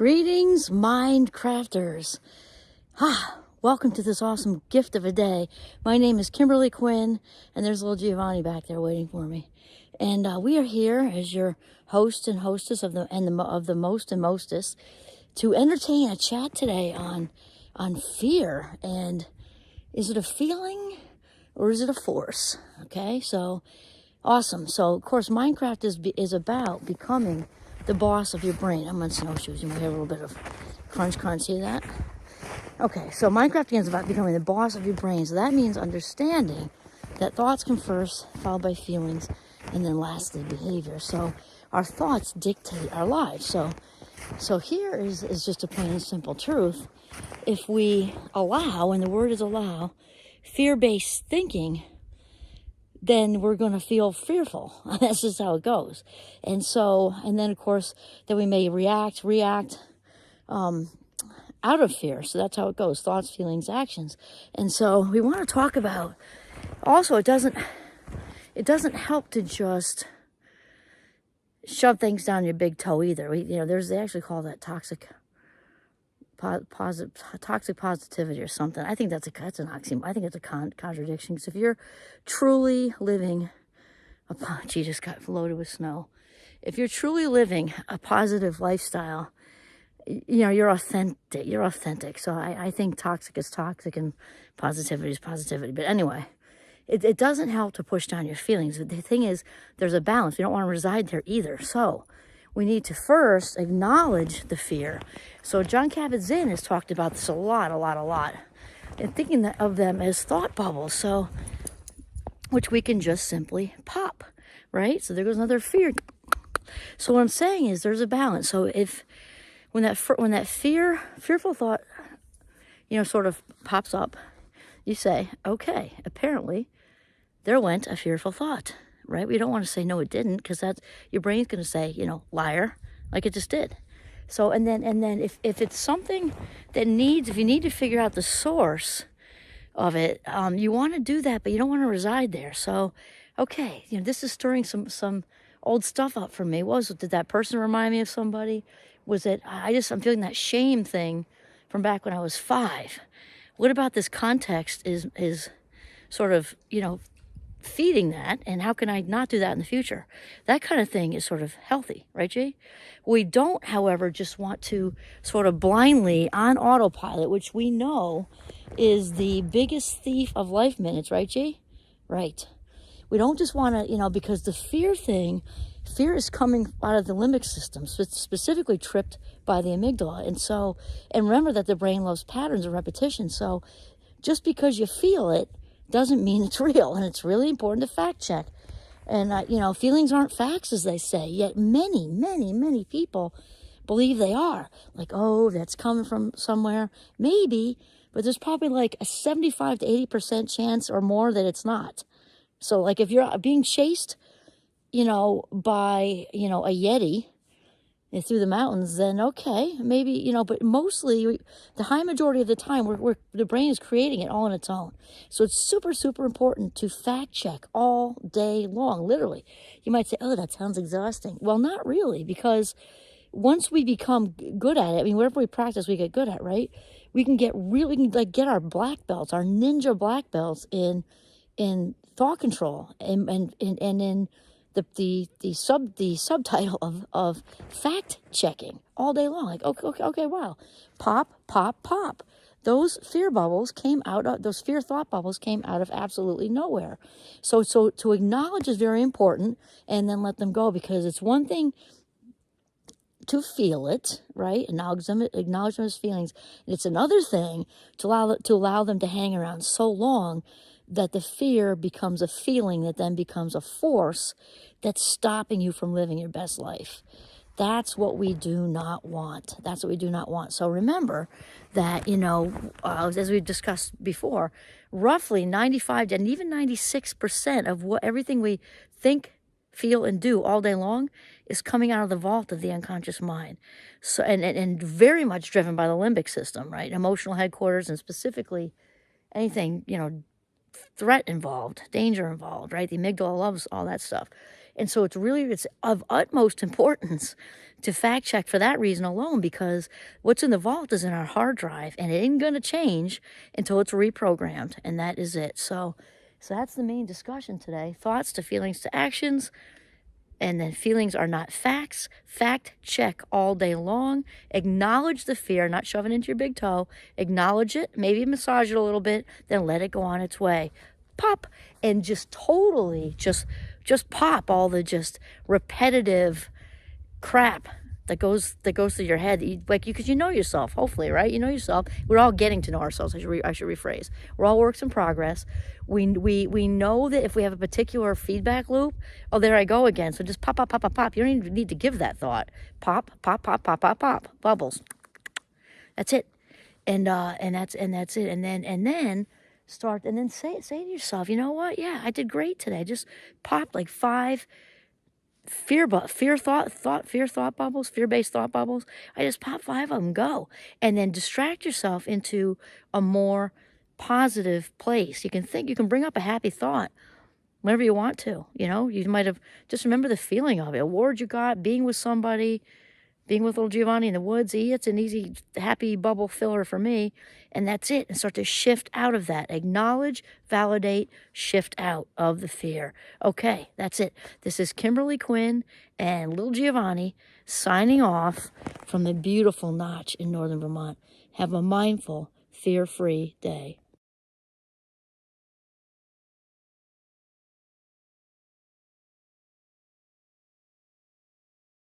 Greetings, mind crafters. Welcome to this awesome gift of a day. My name is Kimberly Quinn, and there's little Giovanni back there waiting for me. And we are here as your host and hostess of the most and mostest to entertain a chat today on fear. And is it a feeling or is it a force? Okay, so awesome. So of course, Minecraft is about becoming the boss of your brain. I'm on snowshoes. You might hear a little bit of crunch. See that? Okay, so Minecraft is about becoming the boss of your brain. So that means understanding that thoughts come first, followed by feelings, and then lastly behavior. So our thoughts dictate our lives. So here is just a plain and simple truth. If we allow, and the word is allow, fear-based thinking, then we're going to feel fearful. That's just how it goes. And then of course, then we may react out of fear. So that's how it goes. Thoughts, feelings, actions. And so we want to talk about, also, it doesn't help to just shove things down your big toe either. They actually call that toxic positivity or something. I think that's an oxymoron. I think it's a contradiction. Because if you're truly living, just got loaded with snow. If you're truly living a positive lifestyle, you're authentic. So I think toxic is toxic and positivity is positivity. But anyway, it doesn't help to push down your feelings. The thing is, there's a balance. We don't want to reside there either. So we need to first acknowledge the fear. So John Kabat-Zinn has talked about this a lot, and thinking of them as thought bubbles. So, which we can just simply pop, right? So there goes another fear. So what I'm saying is there's a balance. So when that fearful thought, sort of pops up, you say, okay, apparently there went a fearful thought. Right? We don't want to say, no, it didn't, because that's your brain's going to say, liar, like it just did. So, and then if it's something that if you need to figure out the source of it, you want to do that, but you don't want to reside there. So, okay, this is stirring some old stuff up for me. Did that person remind me of somebody? Was it, I'm feeling that shame thing from back when I was 5. What about this context is sort of, feeding that, and how can I not do that in the future? That kind of thing is sort of healthy, right, Jay? We don't, however, just want to sort of blindly on autopilot, which we know is the biggest thief of life minutes, right, Jay? Right. We don't just want to, because the fear is coming out of the limbic system, specifically tripped by the amygdala. And remember that the brain loves patterns and repetition. So just because you feel it doesn't mean it's real, and it's really important to fact check. And feelings aren't facts, as they say, yet many, many, many people believe they are. Like, oh, that's coming from somewhere. Maybe, but there's probably like a 75 to 80% chance or more that it's not. So like if you're being chased, by, a Yeti through the mountains, then okay, maybe, but mostly the high majority of the time the brain is creating it all on its own. So it's super, super important to fact check all day long, literally. You might say, oh, that sounds exhausting. Well, not really, because once we become good at it, whatever we practice, we get good at, right? We can get our black belts, our ninja black belts in thought control and in the subtitle of fact checking all day long. Like, okay, wow. Pop. Those fear thought bubbles came out of absolutely nowhere. So to acknowledge is very important, and then let them go, because it's one thing to feel it, right? Acknowledge them as feelings. And it's another thing to allow them to hang around so long that the fear becomes a feeling that then becomes a force that's stopping you from living your best life. That's what we do not want. So remember that, as we discussed before, roughly 95 and even 96% of everything we think, feel, and do all day long is coming out of the vault of the unconscious mind. So, and very much driven by the limbic system, right? Emotional headquarters, and specifically anything, threat involved, danger involved, right? The amygdala loves all that stuff. And so it's of utmost importance to fact check for that reason alone, because what's in the vault is in our hard drive, and it ain't going to change until it's reprogrammed, and that is it. So that's the main discussion today. Thoughts to feelings to actions. And then feelings are not facts. Fact check all day long. Acknowledge the fear, not shove it into your big toe. Acknowledge it, maybe massage it a little bit, then let it go on its way. Pop, and just totally just pop all the just repetitive crap that goes through your head, because you know yourself, hopefully, right? You know yourself. We're all getting to know ourselves. I should rephrase. We're all works in progress. We know that if we have a particular feedback loop, oh, there I go again. So just pop, pop, pop, pop, pop. You don't even need to give that thought. Pop, pop, pop, pop, pop, pop. Bubbles. That's it. And that's it. And then start, and then say to yourself, you know what? Yeah, I did great today. Just pop like 5 fear-based thought bubbles. I just pop 5 of them, go. And then distract yourself into a more positive place. You can bring up a happy thought whenever you want to. You might have, just remember the feeling of it, award you got, being with somebody, being with little Giovanni in the woods. It's an easy, happy bubble filler for me. And that's it. And start to shift out of that. Acknowledge, validate, shift out of the fear. Okay, that's it. This is Kimberly Quinn and little Giovanni signing off from the beautiful Notch in northern Vermont. Have a mindful, fear-free day.